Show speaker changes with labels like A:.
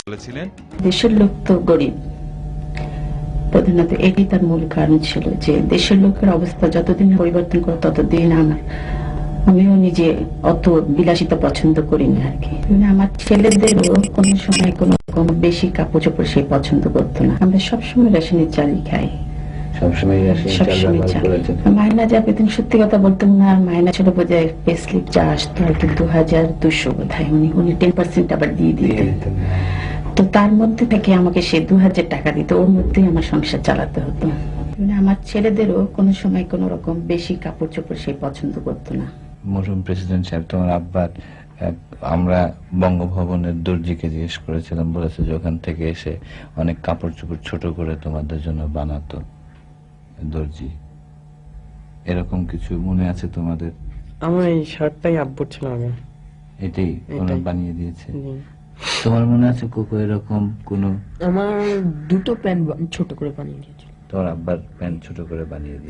A: বলেছিলেন
B: দেশের লোক তো গরিব, প্রধানত এটি তার মূল কারণ ছিল যে দেশের লোকের অবস্থা যতদিন পরিবর্তন করে ততদিন আমিও নিজে অত বিলাসিতা পছন্দ করি না আর কি। আমার ছেলেদেরও কোনো সময় কোনো রকম বেশি কাপড় চোপড় সে পছন্দ করতো না। আমরা সবসময় রেশনের চালই খাই,
C: সবসময়
B: মায়না যা পেতেন সত্যি কথা বলতাম না। আর মায়না ছিল বোধহয় পেস্লিপ যা আসতো আর কি 2200 বোধহয়, উনি 10% আবার দিয়ে দিতেন। তো তার মধ্যে থেকে আমাকে সে 2000 টাকা দিত, ওর মধ্যেই আমার সংসার চালাতে হতো। আমার ছেলেদেরও কোনো সময় কোনো রকম বেশি কাপড় চোপড় সে পছন্দ করতো না।
C: মরহুম প্রেসিডেন্ট সাহেব তোমার আব্বার আমরা বঙ্গভবনের দর্জিকে জিজ্ঞেস করেছিলাম, বলেছে যে ওখান থেকে এসে অনেক কাপড় চোপড় ছোট করে তোমাদের জন্য বানাতো দর্জি। এরকম কিছু মনে আছে তোমাদের?
D: আমার এই শার্টটাই আব্বুর ছিল আগে,
C: এটাই ওনার বানিয়ে দিয়েছে।
D: জি।
C: তোমার মনে আছে কোকো এরকম কোন?
E: আমার দুটো প্যান্ট ছোট করে বানিয়ে দিয়েছিল।
C: তোমার আব্বার প্যান্ট ছোট করে বানিয়ে দিয়েছে।